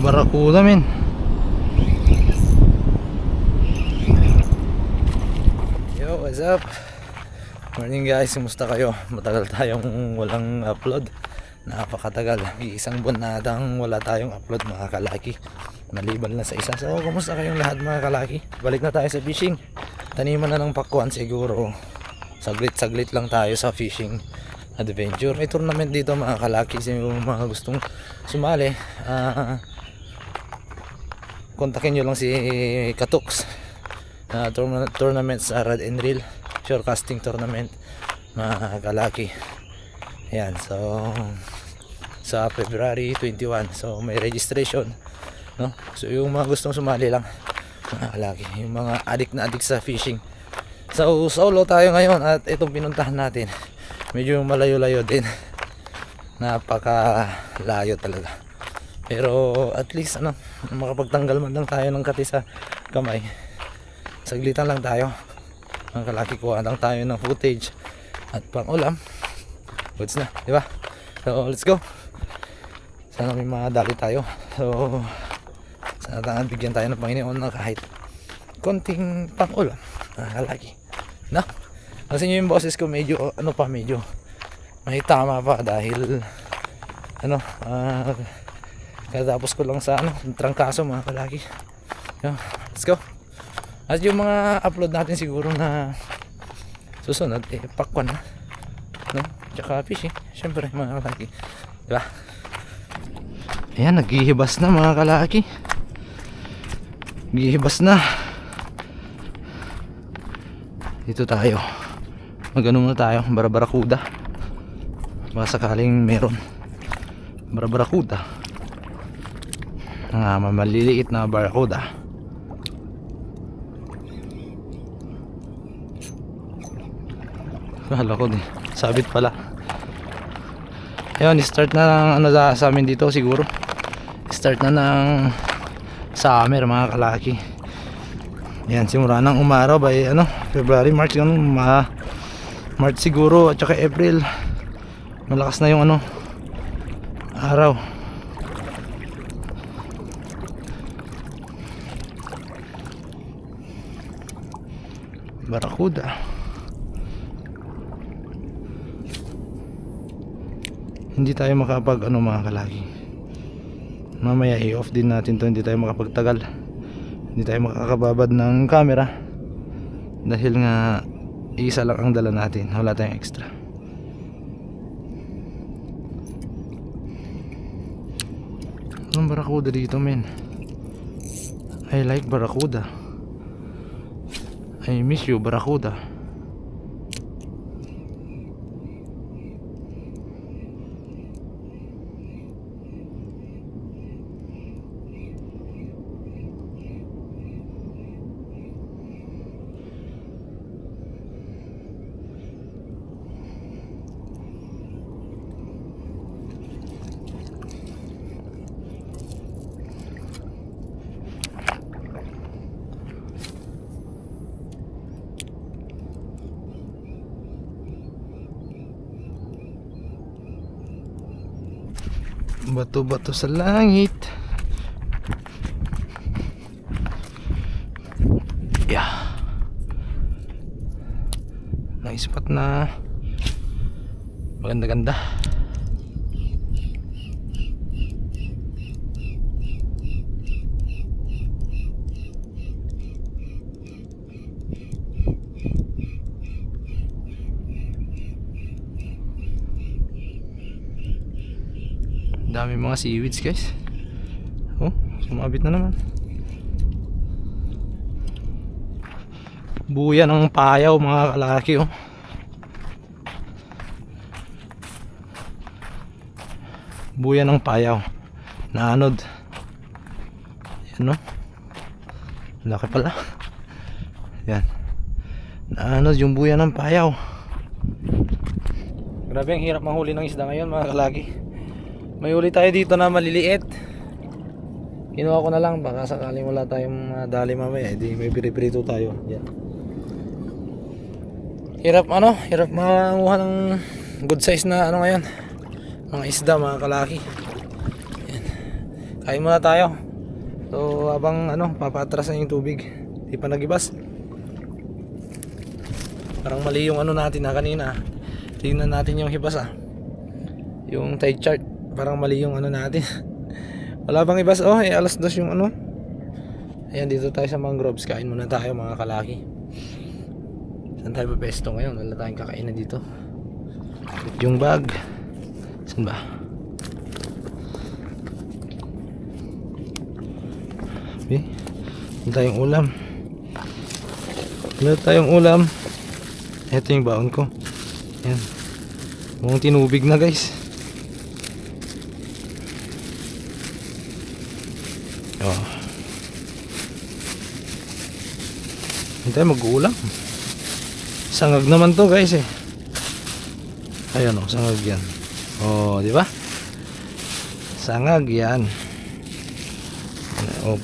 Barakuda men. Yo, what's up? Morning guys, kumusta kayo? Matagal tayong walang upload. Napakatagal. Isang buwan na atang wala tayong upload mga kalaki. Maliban na sa isa. So, kumusta kayong lahat mga kalaki? Balik na tayo sa fishing. Taniman na ng pakwan siguro. Saglit-saglit lang tayo sa fishing adventure. May tournament dito mga kalaki. Yung mga gustong sumali, kontakin nyo lang si Katoks. Tournament sa Rod and Reel Shore Casting Tournament mga kalaki. Ayan, so sa February 21. So may registration, no? So yung mga gustong sumali lang mga kalaki, yung mga addict na addict sa fishing. So solo tayo ngayon at itong pinuntahan natin medyo malayo-layo din. Napakalayo talaga. Pero at least makapagtanggal man lang tayo ng kati sa kamay. Saglitan lang tayo mga kalaki, kuha lang tayo ng footage at pang ulam. Goods na, di ba? So let's go. Sana may madali tayo. So sana bigyan tayo ng Panginoon ng kahit konting pang ulam mga kalaki, no? Kasi yung boses ko medyo medyo may tama pa dahil katapos ko lang sa trangkaso mga kalaki. So, let's go. At yung mga upload natin siguro na susunod pakwan na, no? Tsaka fishing syempre mga kalaki, diba? Ayan, naghihibas na mga kalaki. Naghihibas na. Dito tayo, magano na tayo, barakuda. Baka sakaling meron barakuda, maliliit na barakuda. Hala ko din, sabit pala. Ayun, start na ng sa amin dito siguro. Start na ng summer mga kalaki. Ayan, simula ng umaraw by February, March, March siguro at saka April. Malakas na yung araw. Barakuda. Hindi tayo makapag mga kalaki. Mamaya i-off din natin to. Hindi tayo makapagtagal. Hindi tayo makakababad ng camera dahil nga isa lang ang dala natin. Wala tayong extra. Ang barakuda dito men. I like barakuda. I miss you barakuda. Bato-bato sa langit. Yeah. Nice spot na. Maganda-ganda. Dami mga seaweeds guys. Oh, sumabit na naman. Buya ng payaw mga kalaki oh. Buya ng payaw na anod. Yan oh. Laki pala. Yan. Na anod yung buya ng payaw. Grabe ang hirap manghuli ng isda ngayon mga kalaki. May huli tayo dito na maliliit. Kinuha ko na lang baka sakaling wala tayong dali mamaya, di may piripirito tayo. Yan. Hirap hirap manguha ng good size na ngayon. Mga isda mga kalaki. Yan. Kain muna tayo. So habang papatras na yung tubig, di pa nagibas. Parang mali yung natin kanina. Tingnan natin yung hibas yung tide chart. Parang mali yung natin. Wala bang ibas? Alas 2 yung Ayan, dito tayo sa mangroves. Kain muna tayo mga kalaki. Saan tayo papesto ngayon? Wala tayong kakainan dito. Yung bag. Saan ba? Okay. Wala tayong ulam. Wala tayong ulam. Ito yung baon ko. Ayan. Mukhang tinubig na guys. Hindi tayo mag-uulam. Sangag naman to guys Ayan sangag yan. Di ba? Sangag yan.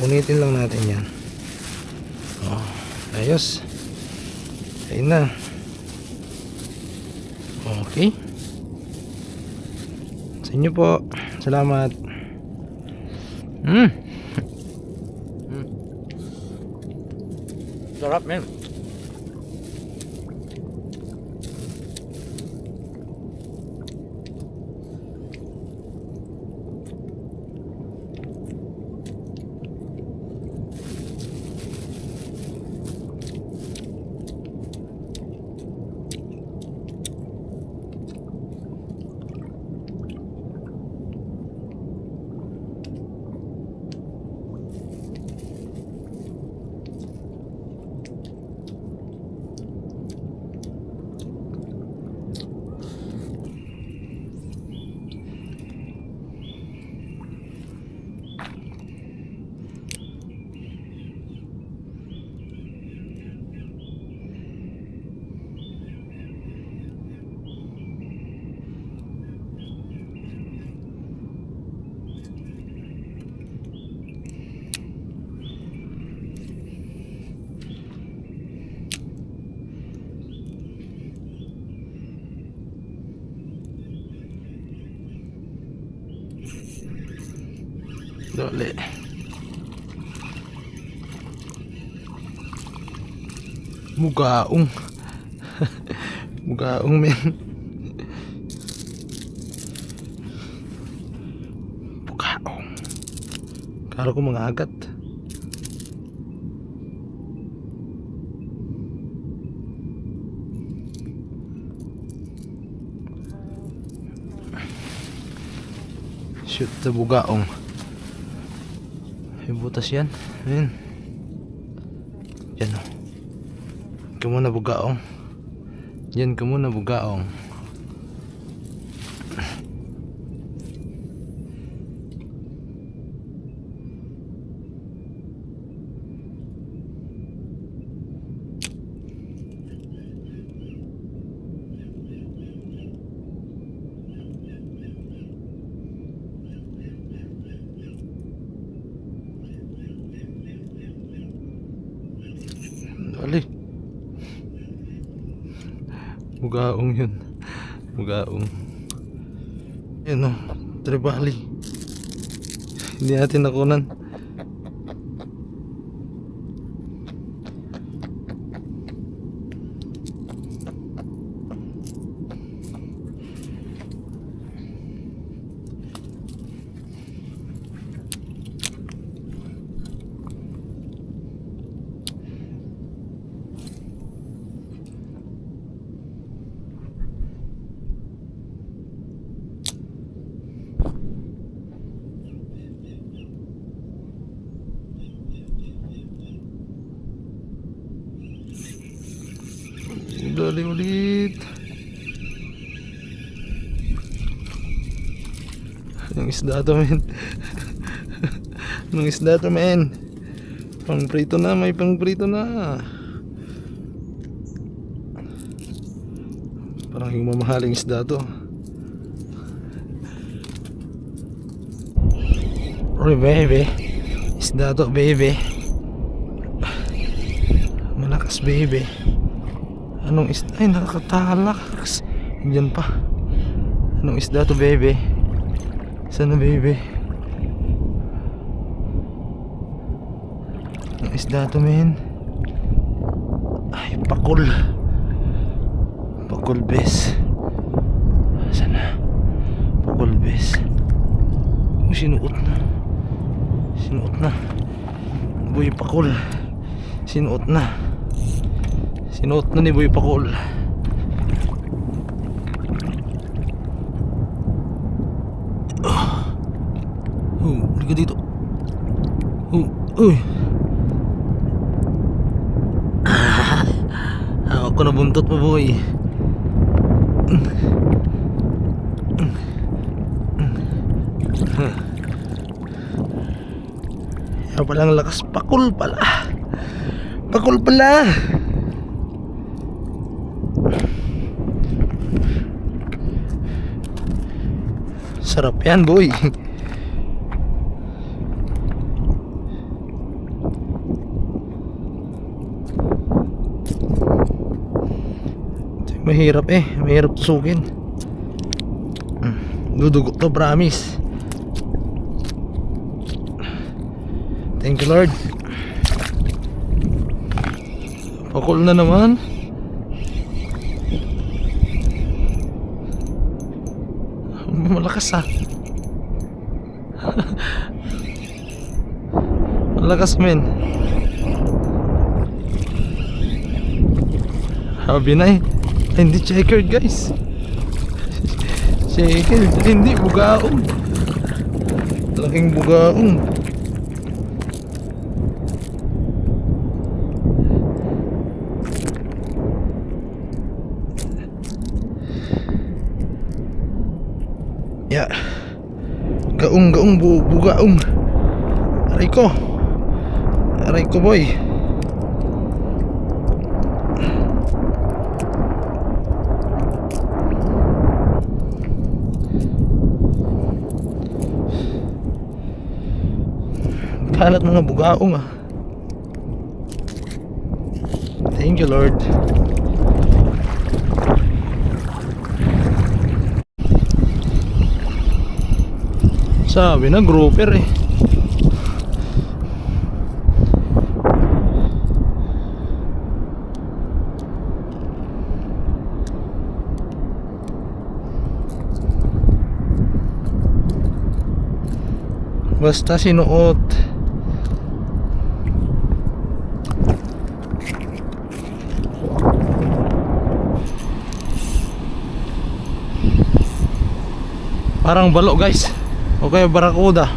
Punitin lang natin yan. Ayos. Ayun na. Okay. Sa inyo po. Salamat. Sarap men. Dole. Mugaong. Mugaong men. Mugaong. Kala ko mga agat. Shoot sa bugaong. May butas yan. Ayan. Yan ka muna bugaong. Yan ka muna bugaong. Dali. Mugaong yun. Mugaong. Yan tribali. Hindi natin nakunan. Dali ulit. Anong isda to men? Anong isda to men? Pang prito na, may pang prito na. Parang yung mamahaling isda to. Oy baby, isda to baby. Malakas baby. Anong isda? Ay, nakakatalakas. Diyan pa. Anong isda to baby? Sana baby? isda to, men. Ay, pakul. Pakul bes. Sana. Pakul bes. Sinuot na. Sinuot na. Boy pakul. Sinuot na. Sinuot na ni Boy pakul. Liga dito. Uy. Hawak ko na buntot mo, boy. Yan palang lakas. Pakul pala. Pakul pala. Sarap yan, boy. Mahirap mahirap tusukin. Dudugo to, promise. Thank you, Lord. Pakul na naman. Malakas Malakas, men. Sabi na hindi checkered, guys. Checkered, hindi bugaong. Laking bugaong. Ya. Gaong bugaong. Aray ko, boy. Kalat mga bugaong Thank you, Lord. Sabi na grouper basta sinuot. Parang balo, guys. O kaya barakuda.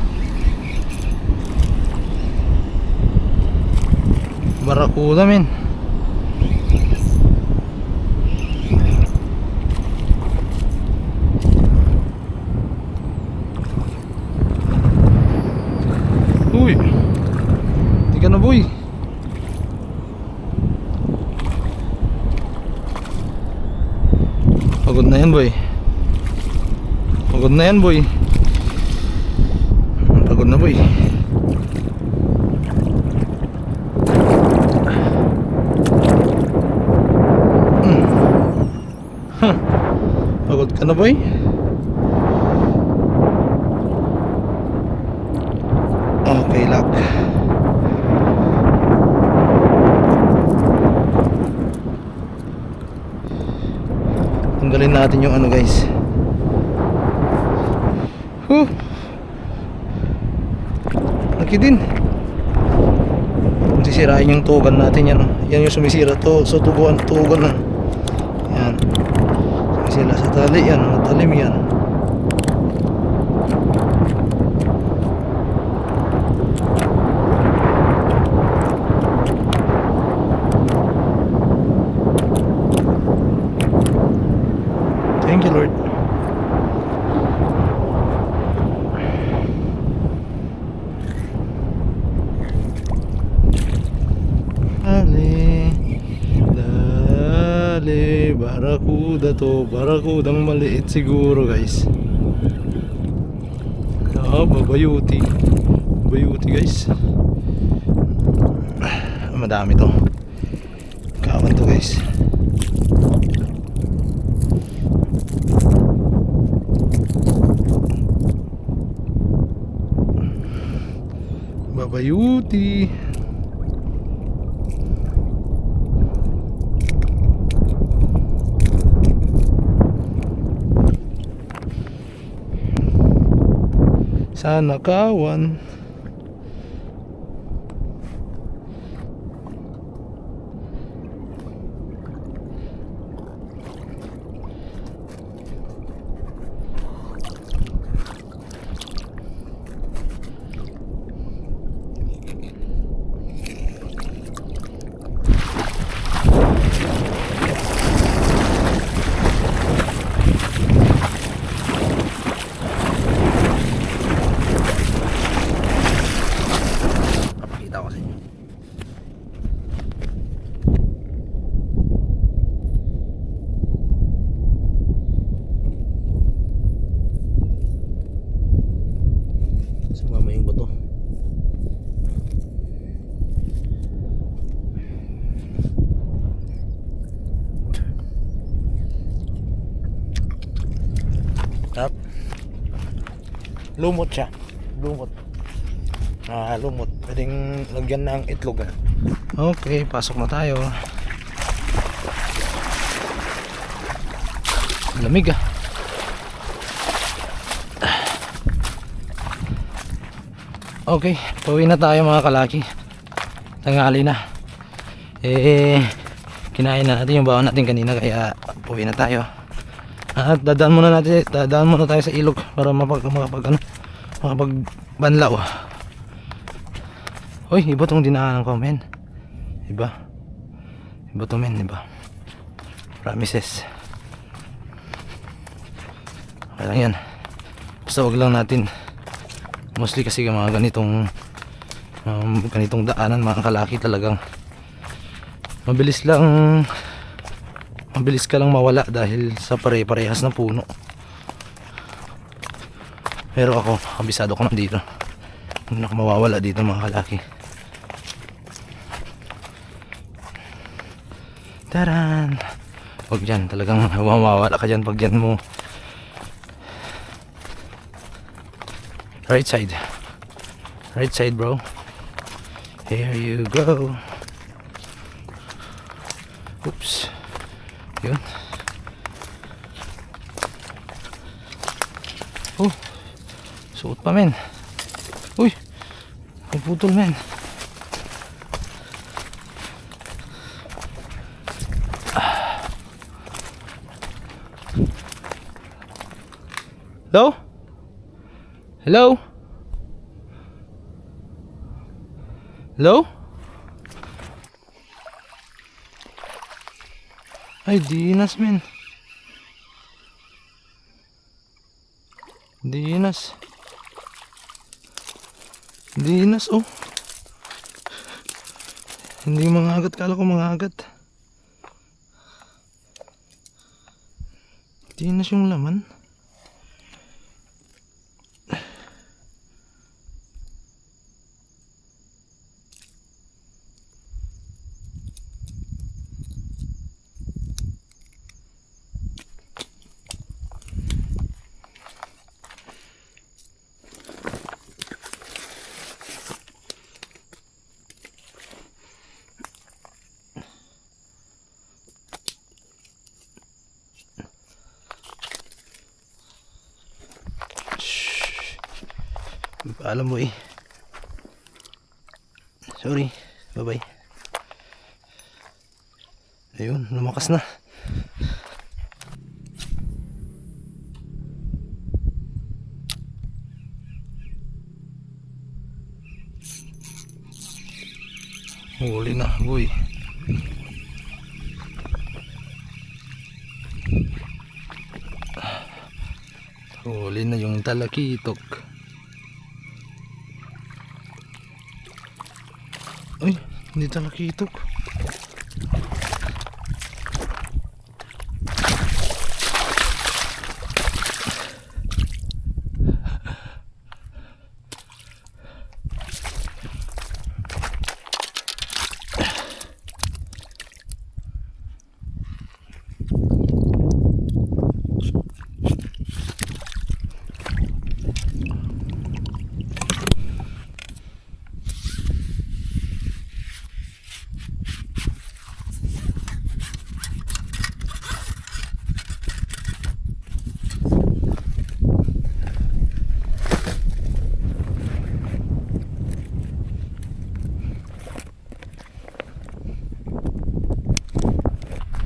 Barakuda, men. Uy. Di ka na, boy. Pagod na yan, boy. Pagod na yan, boy. Pagod na, boy. Pagod ka na, boy. Okay, lock. Tanggalin natin yung ano, guys. Laki din. Sisirain yung tugan natin yan. Yan yung sumisira to, so tugan na. Yan. Sumisira sa tali yan, matalim yan. Thank you, Lord. Barakuda to, barakudang maliit siguro, guys. Babayuti. Babayuti, guys. Madami to. Kawan to, guys. Babayuti. sa nakawan. Papakita ko sa inyo. Sumama yung bato. Tap. Lumot siya. Lumot. Lumot. Pwedeng lagyan ng itlog. Okay, pasok na tayo. Lamig ah. Okay, pauwi na tayo mga kalaki. Tanghali na. Kinain na natin yung bawang natin kanina, kaya pauwi na tayo. At dadaan muna tayo sa ilog para makapagbanlaw. Hoy, iba tong dinaanan ko, men. Iba to, men, iba. Promises. Okay lang yan. Basta wag lang natin, mostly kasi mga ganitong daanan mga kalaki, talagang mabilis ka lang mawala dahil sa pare-parehas na puno. Pero ako, kabisado ko nandito. Hindi ako mawawala dito mga kalaki. Taran! Huwag dyan, talagang mawawala ka dyan pag dyan mo. Right side, bro. Here you go. Oops. Yun. Oh, suot pa, men. Uy, puputol, men. Hello? Hello? Hello? Ay, dinas, men. Dinas. Dinas, oh. Hindi mangagat, kala ko mangagat. Dinas yung laman. Alam mo eh. Sorry. Bye bye. Ayun, lumakas na. Huli na, boy. Huli na yung talakitok. Ay, hindi talakitok.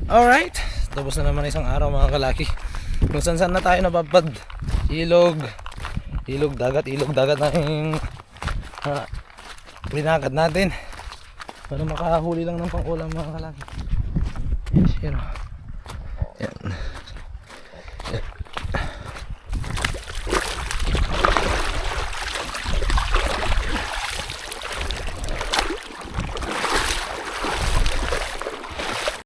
Alright, tapos na naman isang araw mga kalaki. Kung saan na tayo napapad. Ilog dagat na yung linakad natin para makahuli lang ng pang ulam mga kalaki. Yes, yun o.